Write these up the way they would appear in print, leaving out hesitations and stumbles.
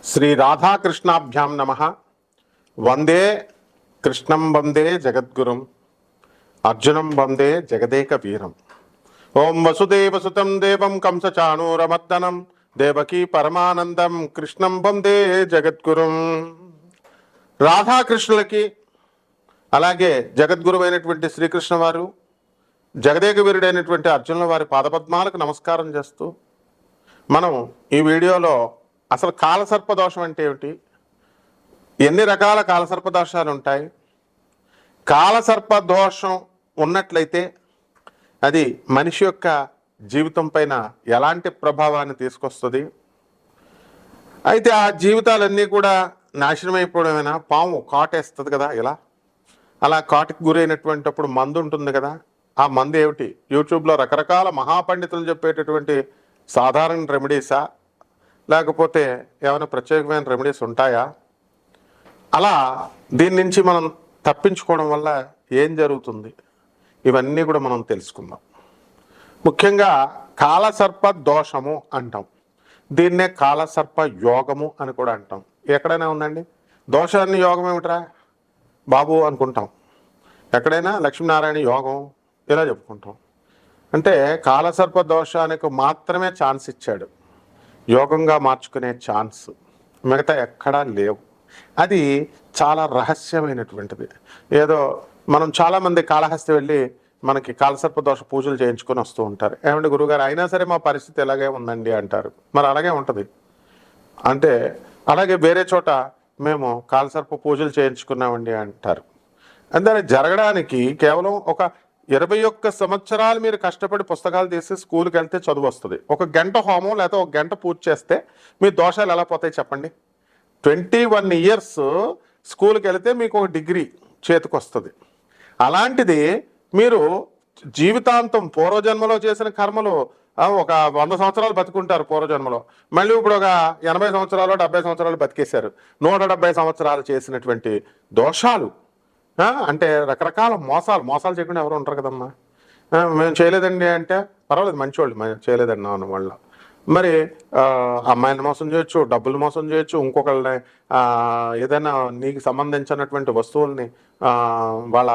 శ్రీ రాధాకృష్ణాభ్యాం నమః. వందే కృష్ణం వందే జగద్గురుం అర్జునం వందే జగదేక వీరం. ఓం వసుదేవసుతం దేవం కంసచాణూరమర్దనం దేవకీ పరమానందం కృష్ణం వందే జగద్గురుం. రాధాకృష్ణులకి అలాగే జగద్గురువైనటువంటి శ్రీకృష్ణ వారు జగదేక వీరుడైనటువంటి అర్జునుల వారి పాదపద్మాలకు నమస్కారం చేస్తూ మనం ఈ వీడియోలో అసలు కాలసర్ప దోషం అంటే ఏమిటి, ఎన్ని రకాల కాలసర్ప దోషాలు ఉంటాయి, కాలసర్ప దోషం ఉన్నట్లయితే అది మనిషి యొక్క జీవితం పైన ఎలాంటి ప్రభావాన్ని తీసుకొస్తుంది, అయితే ఆ జీవితాలన్నీ కూడా నాశనం అయిపోవడమేనా, పాము కాటేస్తుంది కదా, ఇలా అలా కాటుకు గురైనటువంటిప్పుడు మందు ఉంటుంది కదా, ఆ మందు ఏమిటి, యూట్యూబ్లో రకరకాల మహాపండితులు చెప్పేటటువంటి సాధారణ రెమెడీసా లేకపోతే ఏమైనా ప్రత్యేకమైన రెమెడీస్ ఉంటాయా, అలా దీని నుంచి మనం తప్పించుకోవడం వల్ల ఏం జరుగుతుంది, ఇవన్నీ కూడా మనం తెలుసుకుందాం. ముఖ్యంగా కాలసర్ప దోషము అంటాం, దీన్నే కాలసర్ప యోగము అని కూడా అంటాం. ఎక్కడైనా ఉందండి దోషాన్ని యోగం ఏమిట్రా బాబు అనుకుంటాం, ఎక్కడైనా లక్ష్మీనారాయణ యోగం ఇలా చెప్పుకుంటాం. అంటే కాలసర్ప దోషానికి మాత్రమే ఛాన్స్ ఇచ్చాడు, యోగంగా మార్చుకునే ఛాన్స్ మిగతా ఎక్కడా లేవు. అది చాలా రహస్యమైనటువంటిది. ఏదో మనం చాలామంది కాళహస్తి వెళ్ళి మనకి కాలసర్ప దోష పూజలు చేయించుకొని వస్తూ ఉంటారు. ఏమంటే గురుగారు అయినా సరే మా పరిస్థితి ఎలాగే ఉందండి అంటారు. మరి అలాగే ఉంటుంది. అంటే అలాగే వేరే చోట మేము కాలసర్ప పూజలు చేయించుకున్నామండి అంటారు. అంటే జరగడానికి కేవలం ఒక 21 సంవత్సరాలు మీరు కష్టపడి పుస్తకాలు తీసి స్కూల్కి వెళ్తే చదువు వస్తుంది. ఒక గంట హోమం లేకపోతే ఒక గంట పూజ చేస్తే మీ దోషాలు ఎలా పోతాయి చెప్పండి. 21 years స్కూల్కి వెళితే మీకు ఒక డిగ్రీ చేతికి వస్తుంది. అలాంటిది మీరు జీవితాంతం పూర్వజన్మలో చేసిన కర్మలు ఒక 100 సంవత్సరాలు బతుకుంటారు పూర్వజన్మలో, మళ్ళీ ఇప్పుడు ఒక 80 సంవత్సరాలు 70 సంవత్సరాలు బతికేశారు. 170 సంవత్సరాలు చేసినటువంటి దోషాలు, అంటే రకరకాల మోసాలు చేయకుండా ఎవరు ఉంటారు కదమ్మా. మేము చేయలేదండి అంటే పర్వాలేదు, మంచివాళ్ళు చేయలేదండి అన్న వాళ్ళ మరి అమ్మాయిని మోసం చేయొచ్చు, డబ్బులు మోసం చేయొచ్చు, ఇంకొకళ్ళని ఏదైనా నీకు సంబంధించినటువంటి వస్తువుల్ని వాళ్ళ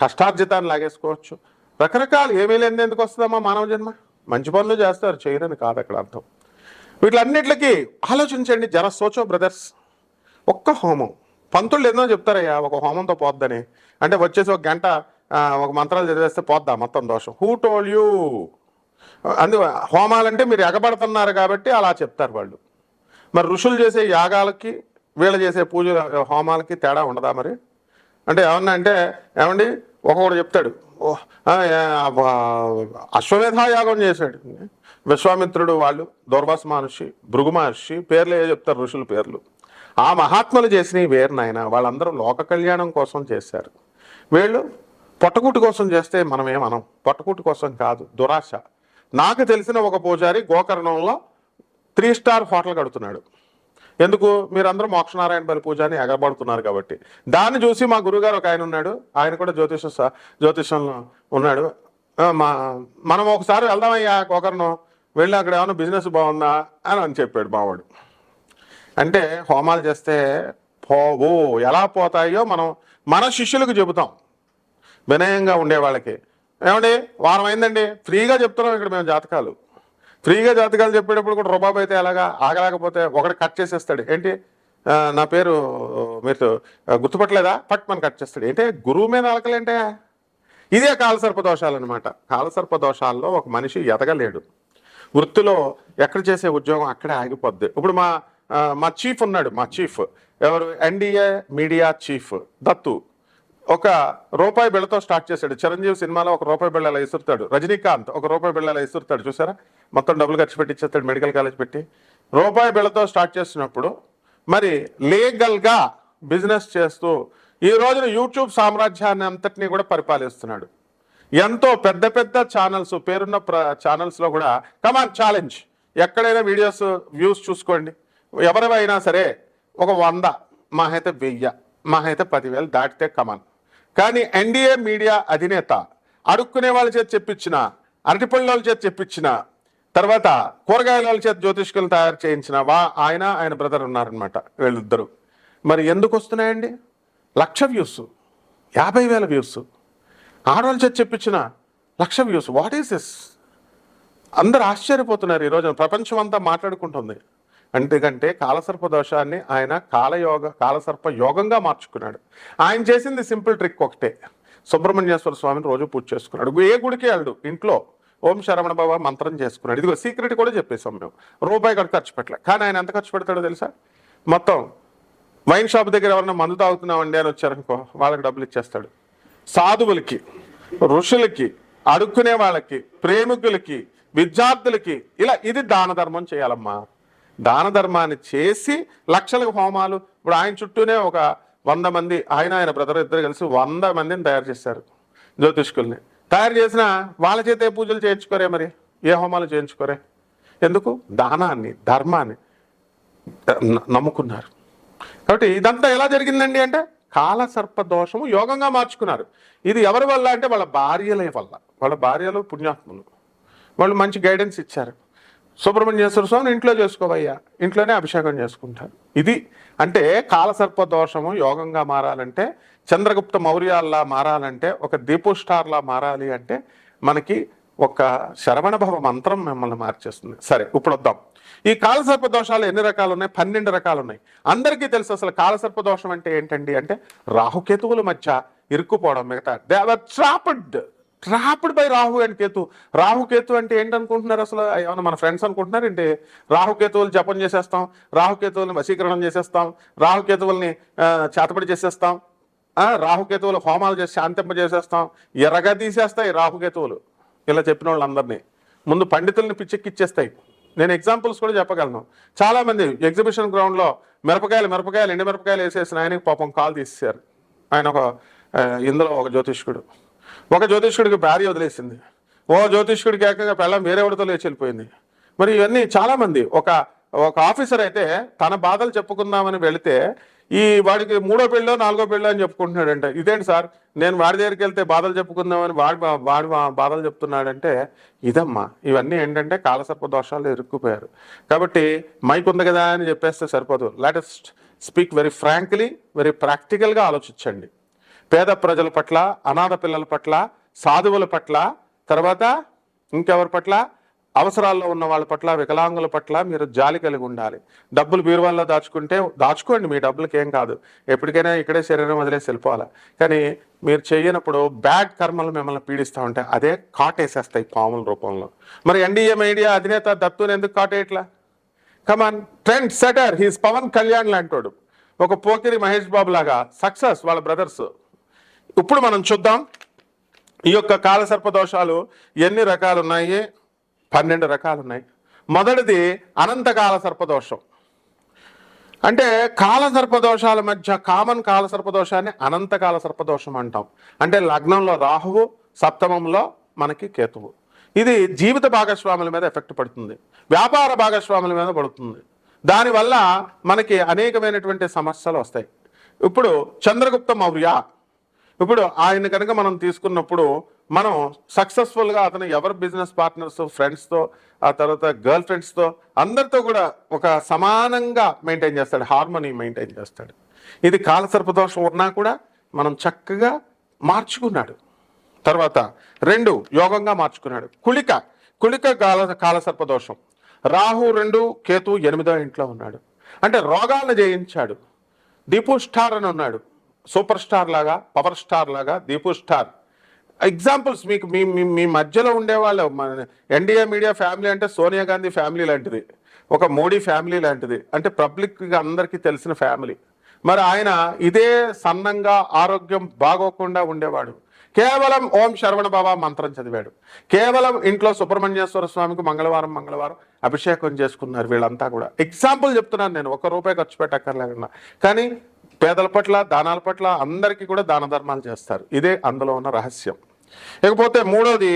కష్టార్జితాన్ని లాగేసుకోవచ్చు. రకరకాలు ఏమీ లేని ఎందుకు వస్తుందమ్మా మానవ జన్మ. మంచి పనులు చేస్తారు, చేయరని కాదు అక్కడ అర్థం. వీటిలన్నిటికీ ఆలోచించండి, జర సోచో బ్రదర్స్. ఒక్క హోమం పంతులు ఏదో చెప్తారయ్యా ఒక హోమంతో పోద్దని, అంటే వచ్చేసి ఒక గంట ఒక మంత్రాలు చదివేస్తే పోద్దా మొత్తం దోషం. Who told you? హోమాలంటే మీరు ఎగబడుతున్నారు కాబట్టి అలా చెప్తారు వాళ్ళు. మరి ఋషులు చేసే యాగాలకి వీళ్ళు చేసే పూజ హోమాలకి తేడా ఉండదా మరి? అంటే ఏమన్నా అంటే ఏమండి ఒక్కొక్కడు చెప్తాడు, అశ్వమేధ యాగం చేశాడు విశ్వామిత్రుడు, వాళ్ళు దూర్వాస మహర్షి, భృగు మహర్షి, పేర్లు ఏ చెప్తారు ఋషుల పేర్లు. ఆ మహాత్ములు చేసినవి వేరు నాయన, వాళ్ళందరూ లోక కళ్యాణం కోసం చేశారు. వీళ్ళు పొట్టకూటి కోసం చేస్తే మనం ఏమనం, పొట్టకూటి కోసం కాదు, దురాశ. నాకు తెలిసిన ఒక పూజారి గోకర్ణంలో 3 star హోటల్ కడుతున్నాడు. ఎందుకు? మీరందరూ మోక్షనారాయణ బలి పూజ అని ఎగబడుతున్నారు కాబట్టి. దాన్ని చూసి మా గురుగారు ఒక ఆయన ఉన్నాడు, ఆయన కూడా జ్యోతిషంలో ఉన్నాడు. మనం ఒకసారి వెళ్దామయ్యా గోకర్ణం, వెళ్ళి అక్కడ ఏమైనా బిజినెస్ బాగుందా అని చెప్పాడు మావాడు. అంటే హోమాలు చేస్తే పోవు, ఎలా పోతాయో మనం మన శిష్యులకు చెబుతాం వినయంగా ఉండే వాళ్ళకి. ఏమండి వారం అయిందండి, ఫ్రీగా చెప్తున్నాం ఇక్కడ మేము జాతకాలు. ఫ్రీగా జాతకాలు చెప్పేటప్పుడు కూడా రుబాబు అయితే ఎలాగా, ఆగలేకపోతే ఒకటి కట్ చేసేస్తాడు. ఏంటి నా పేరు మీరు గుర్తుపట్టలేదా, పట్ మన కట్ చేస్తాడు. ఏంటి గురువు మీద అలకలేంటే? ఇదే కాలసర్ప దోషాలు అనమాట. కాలసర్ప దోషాల్లో ఒక మనిషి ఎదగలేడు, వృత్తిలో ఎక్కడ చేసే ఉద్యోగం అక్కడే ఆగిపోద్ది. ఇప్పుడు మా చీఫ్ ఉన్నాడు, మా చీఫ్ ఎవరు, ఎన్డీఏ మీడియా చీఫ్ దత్తు. ఒక రూపాయి బిళ్ళతో స్టార్ట్ చేశాడు. చిరంజీవి సినిమాలో ఒక రూపాయి బిళ్ళ ఇలా ఇసురుతాడు, రజనీకాంత్ ఒక రూపాయి బిళ్ళ ఇలా ఇసురుతాడు, చూసారా? మొత్తం డబ్బులు ఖర్చు పెట్టి ఇచ్చేస్తాడు మెడికల్ కాలేజ్ పెట్టి. రూపాయి బిళ్ళతో స్టార్ట్ చేసినప్పుడు మరి లీగల్గా బిజినెస్ చేస్తూ ఈ రోజున యూట్యూబ్ సామ్రాజ్యాన్ని అంతటినీ కూడా పరిపాలిస్తున్నాడు. ఎంతో పెద్ద పెద్ద ఛానల్స్, పేరున్న ఛానల్స్లో కూడా కమాన్ ఛాలెంజ్, ఎక్కడైనా వీడియోస్ వ్యూస్ చూసుకోండి, ఎవరైనా సరే ఒక 100 మా అయితే 1000 మా అయితే 10,000 దాటితే కమాన్. కానీ ఎన్డీఏ మీడియా అధినేత అడుక్కునే వాళ్ళ చేతి చెప్పించిన, అరటిపళ్ళ వాళ్ళ చేతి చెప్పించిన, తర్వాత కూరగాయల చేత జ్యోతిష్కులు తయారు చేయించిన ఆయన బ్రదర్ ఉన్నారనమాట వీళ్ళిద్దరు. మరి ఎందుకు వస్తున్నాయండి? 1,00,000 వ్యూస్, 50,000 వ్యూస్. ఆడవాళ్ళ చేత చెప్పించిన 1,00,000 వ్యూస్. What is this? అందరు ఆశ్చర్యపోతున్నారు. ఈరోజు ప్రపంచం అంతా మాట్లాడుకుంటుంది. ఎందుకంటే కాలసర్ప దోషాన్ని ఆయన కాలసర్ప యోగంగా మార్చుకున్నాడు. ఆయన చేసింది సింపుల్ ట్రిక్ ఒకటే, సుబ్రహ్మణ్యేశ్వర స్వామిని రోజు పూజ చేసుకున్నాడు. ఏ గుడికి వెళ్ళడు, ఇంట్లో ఓం శరవణ భవ మంత్రం చేసుకున్నాడు. ఇదిగో సీక్రెట్ కూడా చెప్పేసాం మేము, రూపాయి కూడా ఖర్చు పెట్టలే. కానీ ఆయన ఎంత ఖర్చు పెడతాడో తెలుసా? మొత్తం వైన్ షాప్ దగ్గర ఎవరన్నా మందు తాగుతున్నామండి అని వచ్చారనుకో, వాళ్ళకి డబ్బులు ఇచ్చేస్తాడు. సాధువులకి, ఋషులకి, అడుక్కునే వాళ్ళకి, ప్రేమికులకి, విద్యార్థులకి, ఇలా ఇది దాన ధర్మం చేయాలమ్మా. దాన ధర్మాన్ని చేసి లక్షలకు హోమాలు. ఇప్పుడు ఆయన చుట్టూనే ఒక 100 మంది, ఆయన బ్రదర్ ఇద్దరు కలిసి 100 మందిని తయారు చేశారు జ్యోతిష్కుల్ని. తయారు చేసిన వాళ్ళ చేత ఏ పూజలు చేయించుకోరే, మరి ఏ హోమాలు చేయించుకోరే? ఎందుకు? దానాన్ని, ధర్మాన్ని నమ్ముకున్నారు. కాబట్టి ఇదంతా ఎలా జరిగిందండి అంటే కాలసర్ప దోషము యోగంగా మార్చుకున్నారు. ఇది ఎవరి వల్ల అంటే వాళ్ళ భార్యల వల్ల. వాళ్ళ భార్యలు పుణ్యాత్ములు, వాళ్ళు మంచి గైడెన్స్ ఇచ్చారు. సుబ్రహ్మణ్యేశ్వర స్వామిని ఇంట్లో చేసుకోవయ్యా, ఇంట్లోనే అభిషేకం చేసుకుంటారు. ఇది అంటే కాలసర్ప దోషము యోగంగా మారాలంటే, చంద్రగుప్త మౌర్యాల్లా మారాలంటే, ఒక దీపు స్టార్లా మారాలి అంటే మనకి ఒక శరవణభవ మంత్రం మిమ్మల్ని మార్చేస్తుంది. సరే, ఇప్పుడు వద్దాం. ఈ కాలసర్ప దోషాలు ఎన్ని రకాలు ఉన్నాయి? 12 రకాలు ఉన్నాయి. అందరికీ తెలుసు అసలు కాలసర్ప దోషం అంటే ఏంటండి అంటే రాహుకేతువుల మధ్య ఇరుక్కుపోవడం. మిగతా they are trapped by Rahu and Ketu. Rahuketu అంటే ఏంటనుకుంటున్నారు అసలు? ఏమన్నా మన ఫ్రెండ్స్ అనుకుంటున్నారు ఏంటి? రాహుకేతువులు జపం చేసేస్తాం, రాహుకేతువుల్ని వశీకరణం చేసేస్తాం, రాహుకేతువుల్ని చేతపడి చేసేస్తాం, రాహుకేతువులు హోమాలు చేసి శాంతింప చేసేస్తాం, ఎర్రగా తీసేస్తాయి రాహుకేతువులు. ఇలా చెప్పిన వాళ్ళందరినీ ముందు పండితుల్ని పిచ్చెక్కిచ్చేస్తాయి. నేను ఎగ్జాంపుల్స్ కూడా చెప్పగలను. చాలామంది ఎగ్జిబిషన్ గ్రౌండ్లో ఎండు మిరపకాయలు వేసేసిన ఆయనకి పాపం కాలు తీసేశారు. ఆయన ఇందులో ఒక జ్యోతిష్కుడికి భార్య వదిలేసింది. జ్యోతిష్కుడికి ఏకంగా పెళ్ళం వేరేవాడితో లేచి వెళ్ళిపోయింది. మరి ఇవన్నీ చాలామంది. ఒక ఆఫీసర్ అయితే తన బాధలు చెప్పుకుందామని వెళితే వాడికి 3వ పెళ్ళో 4వ పెళ్ళో అని చెప్పుకుంటున్నాడంటే, ఇదేంటి సార్, నేను వాడి దగ్గరికి వెళ్తే బాధలు చెప్పుకుందామని వాడి బాధలు చెప్తున్నాడంటే, ఇదమ్మా. ఇవన్నీ ఏంటంటే కాలసర్ప దోషాలు ఇరుక్కుపోయారు. కాబట్టి మైక్ ఉంది కదా అని చెప్పేస్తే సరిపోదు. Let us speak very frankly, very ప్రాక్టికల్గా ఆలోచించండి. పేద ప్రజల పట్ల, అనాథ పిల్లల పట్ల, సాధువుల పట్ల, తర్వాత ఇంకెవరి పట్ల, అవసరాల్లో ఉన్న వాళ్ళ పట్ల, వికలాంగుల పట్ల మీరు జాలి కలిగి ఉండాలి. డబ్బులు బీరువాల్లో దాచుకోండి, మీ డబ్బులకి ఏం కాదు. ఎప్పటికైనా ఇక్కడే శరీరం వదిలేసి వెళ్ళిపోవాలి. కానీ మీరు చేయనప్పుడు బ్యాడ్ కర్మలు మిమ్మల్ని పీడిస్తూ ఉంటాయి. అదే కాటేసేస్తాయి పాముల రూపంలో. మరి ఎన్డీఏ మీడియా అధినేత దత్తుని ఎందుకు కాటేయట్లా? Come on, trend setter, he's Pawan Kalyan లాంటోడు. ఒక పోకిరి మహేష్ బాబు లాగా సక్సెస్ వాళ్ళ బ్రదర్స్. ఇప్పుడు మనం చూద్దాం ఈ యొక్క కాలసర్ప దోషాలు ఎన్ని రకాలు ఉన్నాయి. 12 రకాలు ఉన్నాయి. మొదటిది అనంతకాల సర్పదోషం. అంటే కాలసర్ప దోషాల మధ్య కామన్ కాలసర్ప దోషాన్ని అనంతకాల సర్పదోషం అంటాం. అంటే లగ్నంలో రాహువు, సప్తమంలో మనకి కేతువు. ఇది జీవిత భాగస్వాముల మీద ఎఫెక్ట్ పడుతుంది, వ్యాపార భాగస్వాముల మీద పడుతుంది. దానివల్ల మనకి అనేకమైనటువంటి సమస్యలు వస్తాయి. ఇప్పుడు చంద్రగుప్త మౌర్య, ఇప్పుడు ఆయన కనుక మనం తీసుకున్నప్పుడు మనం సక్సెస్ఫుల్గా అతను ఎవరి బిజినెస్ పార్ట్నర్స్, ఫ్రెండ్స్తో, ఆ తర్వాత గర్ల్ ఫ్రెండ్స్తో, అందరితో కూడా ఒక సమానంగా మెయింటైన్ చేస్తాడు, హార్మోనీ మెయింటైన్ చేస్తాడు. ఇది కాలసర్పదోషం ఉన్నా కూడా మనం చక్కగా మార్చుకున్నాడు. తర్వాత 2 యోగంగా మార్చుకున్నాడు. కుళిక కాలసర్పదోషం. రాహు 2, కేతు 8వ ఇంట్లో ఉన్నాడు. అంటే రోగాలను జయించాడు. దీపు స్టార్ అని ఉన్నాడు, సూపర్ స్టార్ లాగా, పవర్ స్టార్ లాగా దీపు స్టార్. ఎగ్జాంపుల్స్ మీకు మీ మధ్యలో ఉండేవాళ్ళు. ఎన్డీఏ మీడియా ఫ్యామిలీ అంటే సోనియా గాంధీ ఫ్యామిలీ లాంటిది, ఒక మోడీ ఫ్యామిలీ లాంటిది. అంటే పబ్లిక్గా అందరికీ తెలిసిన ఫ్యామిలీ. మరి ఆయన ఇదే సన్నంగా ఆరోగ్యం బాగోకుండా ఉండేవాడు. కేవలం ఓం శరవణ భవ మంత్రం చదివాడు. కేవలం ఇంట్లో సుబ్రహ్మణ్యేశ్వర స్వామికి మంగళవారం అభిషేకం చేసుకున్నారు వీళ్ళంతా కూడా. ఎగ్జాంపుల్ చెప్తున్నాను నేను, ₹1 ఖర్చు పెట్టక్కర్లేకుండా. కానీ పేదల పట్ల, దానాల పట్ల అందరికీ కూడా దాన ధర్మాలు చేస్తారు. ఇదే అందులో ఉన్న రహస్యం. ఇకపోతే 3వది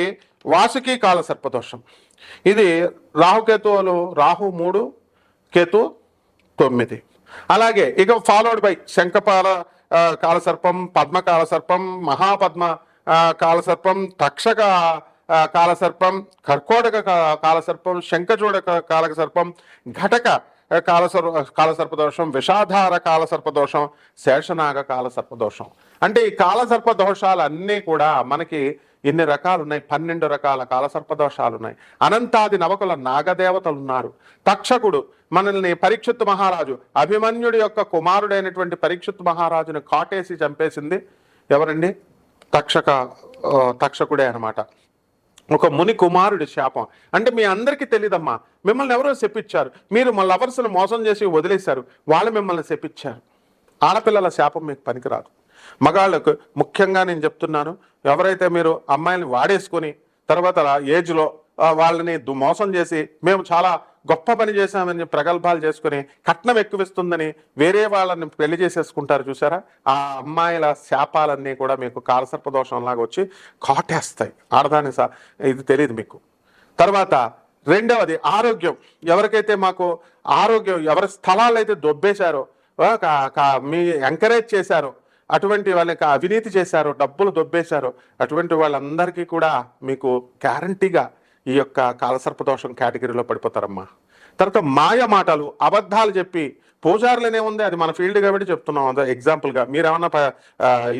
వాసుకి కాల సర్పదోషం. ఇది రాహుకేతువులు, రాహు 3, కేతు 9. అలాగే ఇక ఫాలోడ్ బై శంఖపాల కాలసర్పం, పద్మకాల సర్పం, మహాపద్మ కాలసర్పం, తక్షక కాలసర్పం, కర్కోటక కాలసర్పం, శంఖచూడ కాలసర్పం, ఘటక కాలసర్ప దోషం, విషాధార కాలసర్ప దోషం, శేషనాగ కాలసర్ప దోషం. అంటే ఈ కాలసర్ప దోషాలన్నీ కూడా మనకి ఎన్ని రకాలు ఉన్నాయి? 12 రకాల కాలసర్ప దోషాలు ఉన్నాయి. అనంతాది నవకుల నాగదేవతలు ఉన్నారు. తక్షకుడు మనల్ని పరీక్షిత్ మహారాజు, అభిమన్యుడి యొక్క కుమారుడైనటువంటి పరీక్షిత్ మహారాజుని కాటేసి చంపేసింది ఎవరండి? తక్షకుడే అనమాట. ఒక ముని కుమారుడి శాపం. అంటే మీ అందరికీ తెలియదమ్మా, మిమ్మల్ని ఎవరో శపించారు, మీరు మా లవర్స్ని మోసం చేసి వదిలేశారు, వాళ్ళు మిమ్మల్ని శపించారు. ఆడపిల్లల శాపం మీకు పనికిరాదు. మగాళ్ళకు ముఖ్యంగా నేను చెప్తున్నాను, ఎవరైతే మీరు అమ్మాయిని వాడేసుకొని తర్వాత ఏజ్లో వాళ్ళని మోసం చేసి మేము చాలా గొప్ప పని చేశామని ప్రగల్భాలు చేసుకుని కట్నం ఎక్కువిస్తుందని వేరే వాళ్ళని పెళ్లి చేసేసుకుంటారు చూసారా, ఆ అమ్మాయిల శాపాలన్నీ కూడా మీకు కాలసర్ప దోషంలాగా వచ్చి కాటేస్తాయి. ఆడదాని ఇది తెలియదు మీకు. తర్వాత రెండవది ఆరోగ్యం. ఎవరికైతే మాకు ఆరోగ్యం, ఎవరి స్థలాలు అయితే దొబ్బేశారో, మీ ఎంకరేజ్ చేశారో, అటువంటి వాళ్ళకి అవినీతి చేశారో, డబ్బులు దొబ్బేశారో, అటువంటి వాళ్ళందరికీ కూడా మీకు గ్యారంటీగా ఈ యొక్క కాలసర్పదోషం కేటగిరీలో పడిపోతారమ్మా. తర్వాత మాయ మాటలు, అబద్ధాలు చెప్పి పూజారులనే ఉంది, అది మన ఫీల్డ్ కాబట్టి చెప్తున్నాం. అదే ఎగ్జాంపుల్గా మీరేమన్నా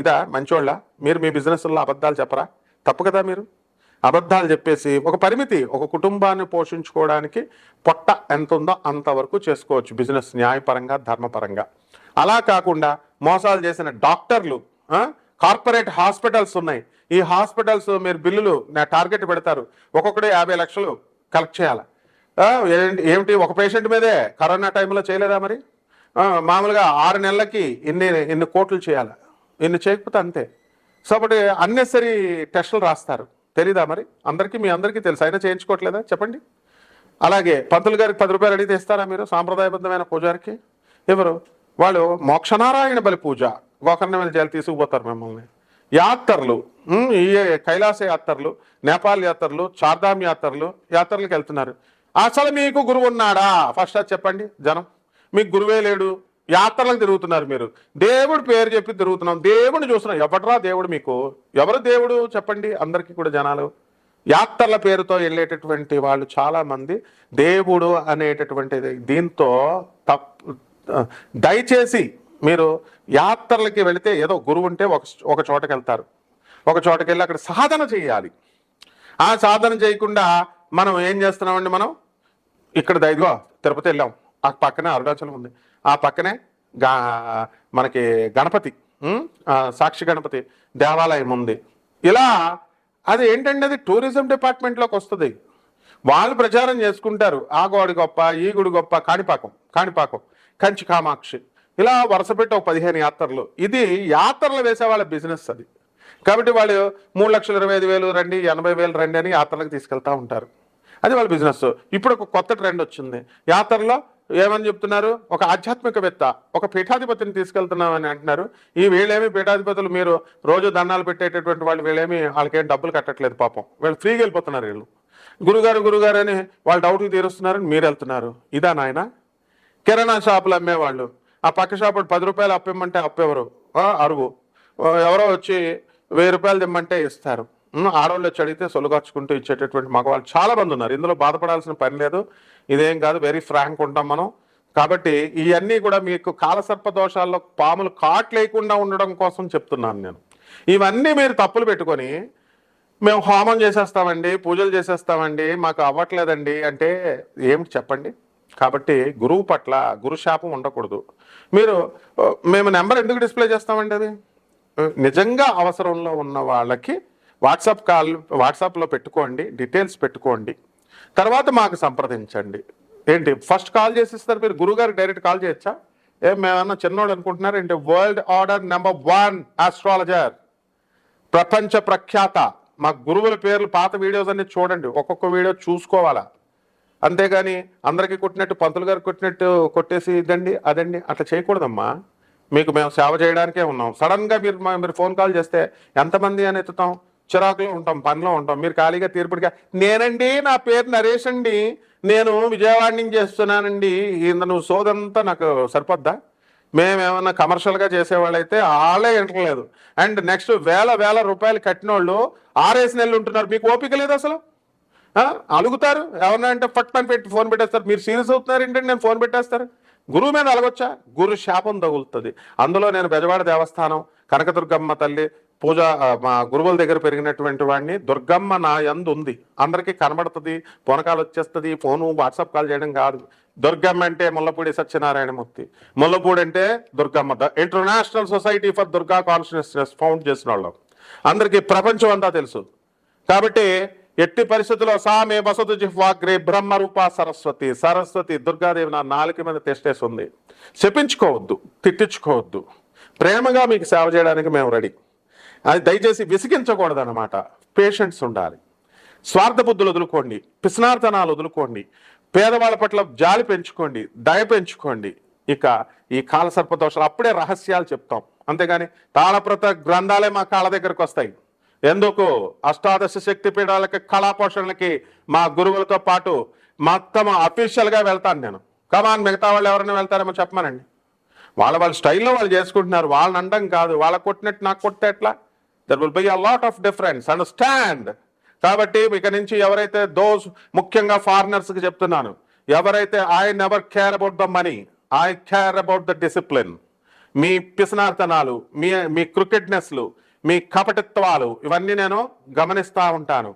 ఇదా మంచోళ్ళ? మీరు మీ బిజినెస్లో అబద్ధాలు చెప్పరా? తప్పు కదా. మీరు అబద్ధాలు చెప్పేసి ఒక పరిమితి, ఒక కుటుంబాన్ని పోషించుకోవడానికి పొట్ట ఎంత ఉందో అంతవరకు చేసుకోవచ్చు బిజినెస్, న్యాయపరంగా ధర్మపరంగా. అలా కాకుండా మోసాలు చేసిన డాక్టర్లు, కార్పొరేట్ హాస్పిటల్స్ ఉన్నాయి. ఈ హాస్పిటల్స్ మీరు బిల్లులు టార్గెట్ పెడతారు, ఒక్కొక్కడే 50 లక్షలు కలెక్ట్ చేయాలి. ఏమిటి ఒక పేషెంట్ మీదే కరోనా టైంలో చేయలేదా? మరి మామూలుగా 6 నెలలకి ఇన్ని కోట్లు చేయాలి, ఇన్ని చేయకపోతే అంతే. సో అప్పుడు అన్నెసరీ టెస్టులు రాస్తారు. తెలీదా మరి? మీ అందరికీ తెలుసు, అయినా చేయించుకోవట్లేదా చెప్పండి? అలాగే పంతులు గారికి 10 రూపాయలు అడిగితే ఇస్తారా మీరు? సాంప్రదాయబద్ధమైన పూజారికి ఎవరు? వాళ్ళు మోక్షనారాయణ బలి పూజ గోకర్ణ మీద జైలు తీసుకుపోతారు మిమ్మల్ని. యాత్రలు, ఈ కైలాస యాత్రలు, నేపాల్ యాత్రలు, చార్ధామ్ యాత్రలకు వెళ్తున్నారు. అసలు మీకు గురువు ఉన్నాడా? ఫస్ట్ అది చెప్పండి. జనం మీకు గురువే లేడు, యాత్రలకు తిరుగుతున్నారు. మీరు దేవుడు పేరు చెప్పి తిరుగుతున్నాం, దేవుడిని చూస్తున్నాం. ఎవడరా దేవుడు మీకు? ఎవరు దేవుడు చెప్పండి అందరికీ కూడా జనాలు. యాత్రల పేరుతో వెళ్ళేటటువంటి వాళ్ళు చాలా మంది దేవుడు అనేటటువంటి దీంతో దయచేసి మీరు యాత్రలకి వెళితే ఏదో గురువు ఉంటే ఒక చోటకి వెళ్తారు, ఒక చోటకి వెళ్ళి అక్కడ సాధన చేయాలి. ఆ సాధన చేయకుండా మనం ఏం చేస్తున్నామండి? మనం ఇక్కడ ఇదిగో తిరుపతి వెళ్ళాం, ఆ పక్కనే అరుణాచలం ఉంది, ఆ పక్కనే మనకి గణపతి, సాక్షి గణపతి దేవాలయం ఉంది. ఇలా అది ఏంటంటే అది టూరిజం డిపార్ట్మెంట్లోకి వస్తుంది. వాళ్ళు ప్రచారం చేసుకుంటారు, ఆ గోడి గొప్ప, ఈ గుడి గొప్ప, కాణిపాకం, కంచి కామాక్షి, ఇలా వరుస పెట్టి ఒక 15 యాత్రలు. ఇది యాత్రలు వేసే వాళ్ళ బిజినెస్ అది. కాబట్టి వాళ్ళు 3,25,000 రండి, 80,000 రండి అని యాత్రలకు తీసుకెళ్తా ఉంటారు. అది వాళ్ళ బిజినెస్. ఇప్పుడు ఒక కొత్త ట్రెండ్ వచ్చింది యాత్రలో. ఏమని చెప్తున్నారు? ఒక ఆధ్యాత్మికవేత్త, ఒక పీఠాధిపతిని తీసుకెళ్తున్నామని అంటున్నారు. ఈ వీళ్ళేమి పీఠాధిపతులు, మీరు రోజు దండాలు పెట్టేటటువంటి వాళ్ళు, వీళ్ళేమి వాళ్ళకేం డబ్బులు కట్టట్లేదు పాపం, వీళ్ళు ఫ్రీగా వెళ్ళిపోతున్నారు. వీళ్ళు గురుగారు అని వాళ్ళ డౌట్లు తీరుస్తున్నారని మీరు వెళ్తున్నారు. ఇదా నాయన? కిరాణా షాపులు అమ్మేవాళ్ళు, ఆ పక్క షాపు 10 రూపాయలు అప్పిమ్మంటే అప్పెవరు? అరువు. ఎవరో వచ్చి 1000 రూపాయలు తెమ్మంటే ఇస్తారు. ఆడవాళ్ళు వచ్చి అడిగితే సొలుగార్చుకుంటూ ఇచ్చేటటువంటి మగవాళ్ళు చాలా మంది ఉన్నారు. ఇందులో బాధపడాల్సిన పని లేదు, ఇదేం కాదు, వెరీ ఫ్రాంక్ ఉంటాం మనం. కాబట్టి ఇవన్నీ కూడా మీకు కాలసర్ప దోషాల్లో పాములు కాట్లేకుండా ఉండడం కోసం చెప్తున్నాను నేను. ఇవన్నీ మీరు తప్పులు పెట్టుకొని మేము హోమం చేసేస్తామండి, పూజలు చేసేస్తామండి, మాకు అవ్వట్లేదండి అంటే ఏమిటి చెప్పండి? కాబట్టి గురువు పట్ల గురుశాపం ఉండకూడదు. మేము నెంబర్ ఎందుకు డిస్ప్లే చేస్తామండి? అది నిజంగా అవసరంలో ఉన్న వాళ్ళకి వాట్సాప్లో పెట్టుకోండి, డీటెయిల్స్ పెట్టుకోండి, తర్వాత మాకు సంప్రదించండి. ఏంటి ఫస్ట్ కాల్ చేసిస్తారు మీరు? గురుగారికి డైరెక్ట్ కాల్ చేయొచ్చా? మేమన్నా చిన్నోడు అనుకుంటున్నారు ఏంటి? వరల్డ్ ఆర్డర్ నెంబర్ 1 ఆస్ట్రాలజర్, ప్రపంచ ప్రఖ్యాత. మా గురువుల పేర్లు పాత వీడియోస్ అన్ని చూడండి, ఒక్కొక్క వీడియో చూసుకోవాలా. అంతేగాని అందరికీ కొట్టినట్టు, పంతులు గారు కొట్టినట్టు కొట్టేసి ఇదండి అదండి అట్లా చేయకూడదమ్మా. మేము సేవ చేయడానికే ఉన్నాం. సడన్గా మీరు ఫోన్ కాల్ చేస్తే ఎంతమంది అని ఎత్తుతాం? చిరాకులో ఉంటాం, పనిలో ఉంటాం. మీరు ఖాళీగా తీర్పుడిగా నేనండి, నా పేరు నరేష్ అండి, నేను విజయవాడ నుంచి చేస్తున్నానండి, నువ్వు సోదంతా నాకు సరిపోద్దా? మేమేమన్నా కమర్షియల్గా చేసేవాళ్ళైతే వాళ్ళే వింటలేదు. అండ్ నెక్స్ట్ వేల రూపాయలు కట్టిన వాళ్ళు 6 నెలలు ఉంటున్నారు. మీకు ఓపిక లేదు అసలు. అలుగుతారు ఎవరన్నా అంటే పట్టుకొని పెట్టి ఫోన్ పెట్టేస్తారు. మీరు సీరియస్ అవుతున్నారు ఏంటంటే నేను ఫోన్ పెట్టేస్తారు. గురువు మీద అలగొచ్చా? గురు శాపం తగులుతుంది. అందులో నేను బెజవాడ దేవస్థానం కనకదుర్గమ్మ తల్లి పూజ మా గురువుల దగ్గర పెరిగినటువంటి వాడిని. దుర్గమ్మ నా యందు ఉంది, అందరికీ కనబడుతుంది, ఫోనకాలు వచ్చేస్తుంది. ఫోను వాట్సాప్ కాల్ చేయడం కాదు. దుర్గమ్మ అంటే ముల్లపూడి సత్యనారాయణమూర్తి, ముల్లపూడి అంటే Durgamma. The international society for Durga consciousness found చేసిన వాళ్ళు అందరికీ ప్రపంచం అంతా తెలుసు. కాబట్టి ఎట్టి పరిస్థితుల్లో సామే వసతు జిహ్వాగ్రే బ్రహ్మరూప సరస్వతి. సరస్వతి దుర్గాదేవి నా నాలుక మీద తెస్టేసి ఉంది. శపించుకోవద్దు, తిట్టించుకోవద్దు. ప్రేమగా మీకు సేవ చేయడానికి మేము రెడీ. అది దయచేసి విసిగించకూడదు అన్నమాట. పేషెంట్స్ ఉండాలి. స్వార్థ బుద్ధులు వదులుకోండి, పిస్నార్తనాలు వదులుకోండి, పేదవాళ్ళ పట్ల జాలి పెంచుకోండి, దయ పెంచుకోండి. ఇక ఈ కాలసర్పదోషాలు అప్పుడే రహస్యాలు చెప్తాం, అంతేగాని తాళప్రత గ్రంథాలే మా కాళ్ళ దగ్గరకు వస్తాయి. ఎందుకు? అష్టాదశ శక్తి పీఠాలకి, కళాపోషణలకి మా గురువులతో పాటు మొత్తం అఫీషియల్గా వెళ్తాను నేను. కమాన్, మిగతా వాళ్ళు ఎవరైనా వెళ్తారేమో చెప్పమానండి. వాళ్ళ స్టైల్లో వాళ్ళు చేసుకుంటున్నారు. వాళ్ళని అండం కాదు. వాళ్ళకి కొట్టినట్టు నాకు కొట్టే ఎట్లా? There will be a lot of difference, understand. కాబట్టి ఇక నుంచి ఎవరైతే ముఖ్యంగా ఫారినర్స్కి చెప్తున్నాను, ఎవరైతే I never care about the money, I care about the discipline. మీ పిసనార్తనాలు, మీ క్రికెట్నెస్లు, మీ కపటిత్వాలు ఇవన్నీ నేను గమనిస్తూ ఉంటాను.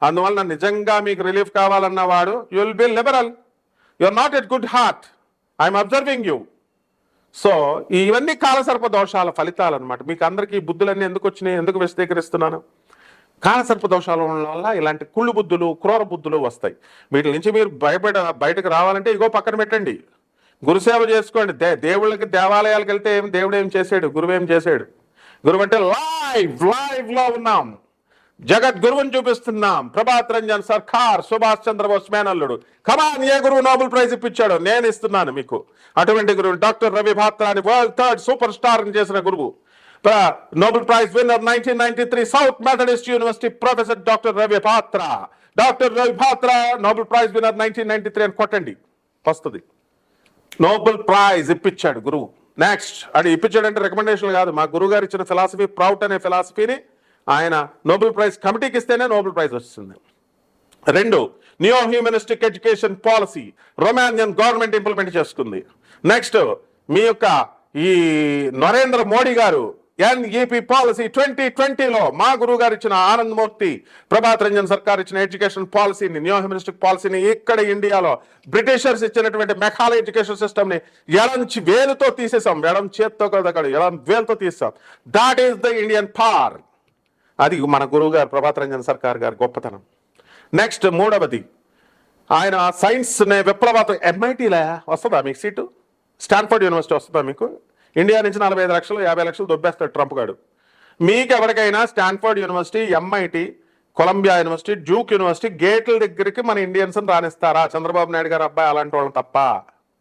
అందువలన నిజంగా మీకు రిలీఫ్ కావాలన్నవాడు you will be liberal. You are not at good heart. I'm observing you. So ఇవన్నీ కాలసర్ప దోషాల ఫలితాలు అనమాట. మీకు అందరికీ ఈ బుద్ధులన్నీ ఎందుకు వచ్చినాయి, ఎందుకు విశదీకరిస్తున్నాను? కాలసర్ప దోషాల వల్ల ఇలాంటి కుళ్ళు బుద్ధులు, క్రూర బుద్ధులు వస్తాయి. వీటి నుంచి మీరు బయటకు రావాలంటే ఇగో పక్కన పెట్టండి, గురుసేవ చేసుకోండి. దేవుళ్ళకి దేవాలయాలకు వెళ్తే దేవుడు ఏం చేశాడు, గురువు ఏం చేశాడు? గురువు అంటే లైవ్ లో ఉన్నాం, జగద్గురువుని చూపిస్తున్నాం. ప్రభాత్ రంజన్ సర్కార్, సుభాష్ చంద్రబోస్ మేనల్లుడు. కమాన్, ఏ గురువు నోబెల్ ప్రైజ్ ఇప్పించాడో నేను ఇస్తున్నాను మీకు. అటువంటి గురువు డాక్టర్ రవి భాత్రాని వరల్డ్ 3rd సూపర్ స్టార్ చేసిన గురువు. Nobel prize winner 1993 South Methodist University professor doctor Ravi Batra. Doctor Ravi Batra Nobel prize winner 1993 అని కొట్టండి వస్తుంది. నోబెల్ ప్రైజ్ ఇప్పించాడు గురువు. నెక్స్ట్ అది ఇప్పించాడంటే రికమెండేషన్ కాదు, మా గురువు గారు ఇచ్చిన ఫిలాసఫీ, ప్రౌట్ అనే ఫిలాసఫీని ఆయన నోబెల్ ప్రైజ్ కమిటీకి ఇస్తేనే నోబెల్ ప్రైజ్ వస్తుంది. 2, neo humanistic education policy Romanian government implement చేసుకుంది. నెక్స్ట్ మీ యొక్క ఈ నరేంద్ర మోడీ గారు ఎన్ఈపి పాలసీ 2020లో మా గురువు గారు ఇచ్చిన ఆనంద్ మూర్తి, ప్రభాత్ రంజన్ సర్కార్ ఇచ్చిన ఎడ్యుకేషన్ పాలసీని, నియో హ్యూమనిస్టిక్ పాలసీని ఇక్కడ ఇండియాలో బ్రిటిషర్స్ ఇచ్చినటువంటి మెకాలే ఎడ్యుకేషన్ సిస్టమ్ ని ఎడంచి వేలుతో తీసేసాం. ఎడం చేత్తో కదా, ఎడం వేలుతో తీసాం. That is the Indian power. అది మన గురువు గారు ప్రభాత్ రంజన్ సర్కార్ గారి గొప్పతనం. నెక్స్ట్ 3వది, ఆయన సైన్స్ విప్లవాత్మక MITలా వస్తుందా మీకు సీటు? స్టాన్ఫర్డ్ యూనివర్సిటీ వస్తుందా మీకు? ఇండియా నుంచి 45 లక్షలు 50 లక్షలు దొబ్బేస్తాడు ట్రంప్ గారు. మీకు ఎవరికైనా Stanford university, MIT, Columbia university, Duke university గేట్ల దగ్గరికి మన ఇండియన్స్ రానిస్తారా? చంద్రబాబు నాయుడు గారు అబ్బాయి అలాంటి వాళ్ళని తప్ప.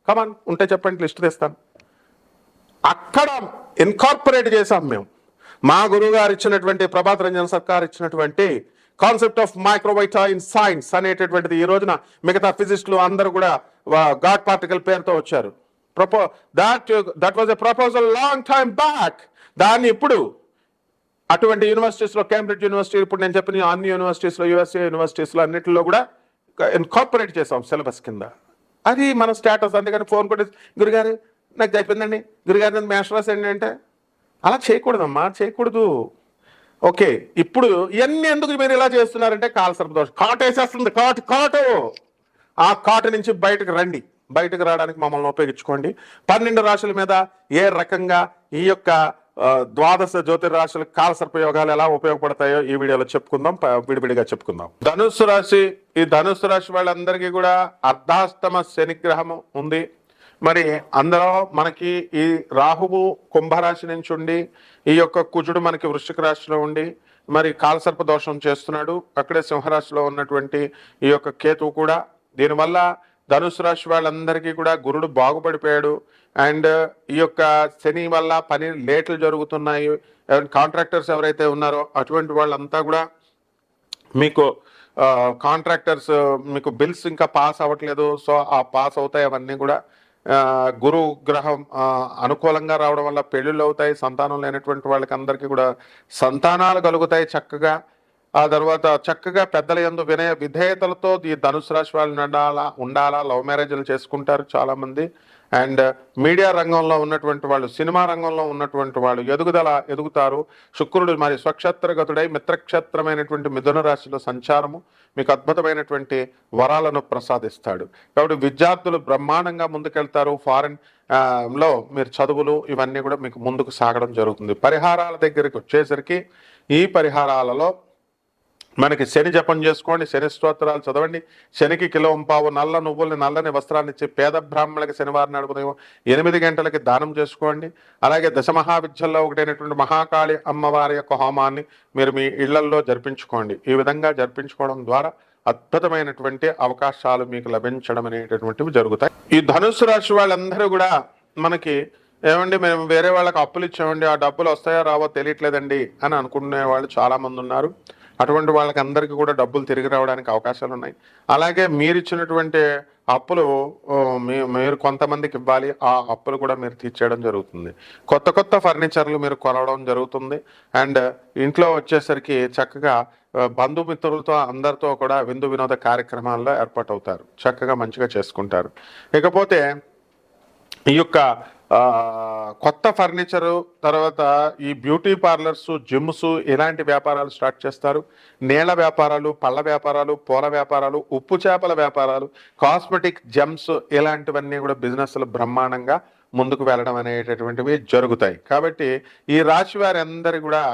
కమాన్, ఉంటే చెప్పండి, లిస్ట్ తెస్తాను. అక్కడ ఇన్కార్పొరేట్ చేసాం మేము. మా గురువు గారు ఇచ్చినటువంటి, ప్రభాత్ రంజన్ సర్కార్ ఇచ్చినటువంటి కాన్సెప్ట్ ఆఫ్ మైక్రోవైటా ఇన్ సైన్స్ అనేటటువంటిది ఈ రోజున మిగతా ఫిజిస్టులు అందరూ కూడా గాడ్ పార్టికల్ పేరుతో వచ్చారు. That was a proposal long time back. దాన్ని ఇప్పుడు అటువంటి యూనివర్సిటీస్లో, కేంబ్రిడ్జ్ యూనివర్సిటీ, ఇప్పుడు నేను చెప్పిన అన్ని యూనివర్సిటీస్లో, USA యూనివర్సిటీస్లో అన్నింటిలో కూడా ఇన్కార్పొరేట్ చేసాం సిలబస్ కింద. అది మన స్టేటస్. అందుకని ఫోన్ కొట్టి గురుగారు నాకు అయిపోయిందండి, గురుగారు నన్ను మాస్టర్స్ ఏంటి అంటే, అలా చేయకూడదమ్మా, చేయకూడదు. ఓకే, ఇప్పుడు ఇవన్నీ ఎందుకు మీరు ఇలా చేస్తున్నారంటే కాలసర్పదోషం. కాటు వేసేస్తుంది, కాటు. ఆ కాటు నుంచి బయటకు రండి. బయటకు రావడానికి మమ్మల్ని ఉపయోగించుకోండి. 12 రాశుల మీద ఏ రకంగా ఈ యొక్క ద్వాదశ జ్యోతిర్రాశుల కాలసర్ప యోగాలు ఎలా ఉపయోగపడతాయో ఈ వీడియోలో చెప్పుకుందాం, విడివిడిగా చెప్పుకుందాం. ధనుస్సు రాశి, ఈ ధనుస్సు రాశి వాళ్ళందరికీ కూడా అర్ధాష్టమ శనిగ్రహము ఉంది. మరి అందులో మనకి ఈ రాహువు కుంభరాశి నుంచి ఉండి, ఈ యొక్క కుజుడు మనకి వృశ్చిక రాశిలో ఉండి మరి కాలసర్ప దోషం చేస్తున్నాడు. అక్కడే సింహరాశిలో ఉన్నటువంటి ఈ యొక్క కేతువు కూడా. దీనివల్ల ధనుసు రాశి వాళ్ళందరికీ కూడా గురుడు బాగుపడిపోయాడు. అండ్ ఈ యొక్క శని వల్ల పని లేట్లు జరుగుతున్నాయి. కాంట్రాక్టర్స్ ఎవరైతే ఉన్నారో అటువంటి వాళ్ళంతా కూడా మీకు కాంట్రాక్టర్స్ మీకు బిల్స్ ఇంకా పాస్ అవ్వట్లేదు. సో ఆ పాస్ అవుతాయి అవన్నీ కూడా. గురు గ్రహం అనుకూలంగా రావడం వల్ల పెళ్ళిళ్ళు అవుతాయి. సంతానం లేనటువంటి వాళ్ళకి అందరికీ కూడా సంతానాలు కలుగుతాయి చక్కగా. ఆ తర్వాత చక్కగా పెద్దల యందు వినయ విధేయతలతో ఈ ధనుసు రాశి వాళ్ళు ఉండాలా. లవ్ మ్యారేజ్లు చేసుకుంటారు చాలామంది. అండ్ మీడియా రంగంలో ఉన్నటువంటి వాళ్ళు, సినిమా రంగంలో ఉన్నటువంటి వాళ్ళు ఎదుగుతారు. శుక్రుడు మరి స్వక్షేత్రగతుడై మిత్రక్షేత్రమైనటువంటి మిథున రాశిలో సంచారము మీకు అద్భుతమైనటువంటి వరాలను ప్రసాదిస్తాడు. కాబట్టి విద్యార్థులు బ్రహ్మాండంగా ముందుకెళ్తారు. ఫారెన్ లో మీరు చదువులు ఇవన్నీ కూడా మీకు ముందుకు సాగడం జరుగుతుంది. పరిహారాల దగ్గరికి వచ్చేసరికి ఈ పరిహారాలలో మనకి శని జపం చేసుకోండి, శని స్తోత్రాలు చదవండి, శనికి కిలోంపావు నల్ల నువ్వుల్ని నల్లని వస్త్రాన్ని ఇచ్చి పేద బ్రాహ్మణులకి శనివారం నడుపుతాం 8 గంటలకి దానం చేసుకోండి. అలాగే దశమహావిద్యల్లో ఒకటైనటువంటి మహాకాళి అమ్మవారి యొక్క హోమాన్ని మీరు మీ ఇళ్లల్లో జరిపించుకోండి. ఈ విధంగా జరిపించుకోవడం ద్వారా అద్భుతమైనటువంటి అవకాశాలు మీకు లభించడం అనేటటువంటివి జరుగుతాయి. ఈ ధనుస్సు రాశి వాళ్ళందరూ కూడా మనకి ఏమండి మేము వేరే వాళ్ళకి అప్పులు ఇచ్చామండి, ఆ డబ్బులు వస్తాయో రావో తెలియట్లేదండి అని అనుకునే వాళ్ళు చాలామంది ఉన్నారు. అటువంటి వాళ్ళకి అందరికీ కూడా డబ్బులు తిరిగి రావడానికి అవకాశాలు ఉన్నాయి. అలాగే మీరు ఇచ్చినటువంటి అప్పులు మీరు కొంతమందికి ఇవ్వాలి, ఆ అప్పులు కూడా మీరు తీర్చేయడం జరుగుతుంది. కొత్త ఫర్నిచర్లు మీరు కొనడం జరుగుతుంది. అండ్ ఇంట్లో వచ్చేసరికి చక్కగా బంధుమిత్రులతో అందరితో కూడా విందు వినోద కార్యక్రమాల్లో ఏర్పాటవుతారు. చక్కగా మంచిగా చేసుకుంటారు. ఇకపోతే ఈ యొక్క కొత్త ఫర్నిచరు, తర్వాత ఈ బ్యూటీ పార్లర్స్, జిమ్స్ ఇలాంటి వ్యాపారాలు స్టార్ట్ చేస్తారు. నీళ్ల వ్యాపారాలు, పళ్ళ వ్యాపారాలు, పూల వ్యాపారాలు, ఉప్పు చేపల వ్యాపారాలు, కాస్మెటిక్ జెమ్స్ ఇలాంటివన్నీ కూడా బిజినెస్లు బ్రహ్మాండంగా ముందుకు వెళ్ళడం అనేటటువంటివి జరుగుతాయి. కాబట్టి ఈ రాశి వారి అందరి కూడా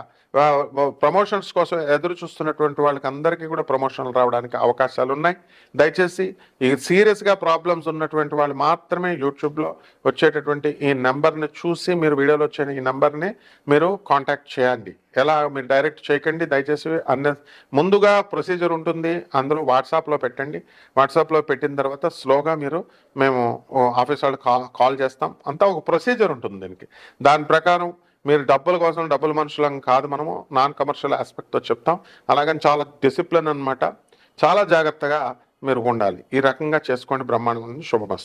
ప్రమోషన్స్ కోసం ఎదురు చూస్తున్నటువంటి వాళ్ళకి అందరికీ కూడా ప్రమోషన్లు రావడానికి అవకాశాలు ఉన్నాయి. దయచేసి ఈ సీరియస్గా ప్రాబ్లమ్స్ ఉన్నటువంటి వాళ్ళు మాత్రమే యూట్యూబ్లో వచ్చేటటువంటి ఈ నెంబర్ని చూసి మీరు వీడియోలో వచ్చే ఈ నెంబర్ని మీరు కాంటాక్ట్ చేయండి. ఎలా మీరు డైరెక్ట్ చేయకండి దయచేసి. ముందుగా ప్రొసీజర్ ఉంటుంది, అందరూ వాట్సాప్లో పెట్టండి. వాట్సాప్లో పెట్టిన తర్వాత స్లోగా మేము ఆఫీస్ వాళ్ళు కాల్ చేస్తాం. అంతా ఒక ప్రొసీజర్ ఉంటుంది దీనికి. దాని ప్రకారం మీరు డబ్బుల కోసం డబ్బుల మనుషులం కాదు, మనము నాన్ కమర్షియల్ ఆస్పెక్ట్తో చెప్తాం. అలాగని చాలా డిసిప్లిన్ అనమాట. చాలా జాగ్రత్తగా మీరు ఉండాలి. ఈ రకంగా చేసుకోండి. బ్రహ్మాండం శుభమస్తు.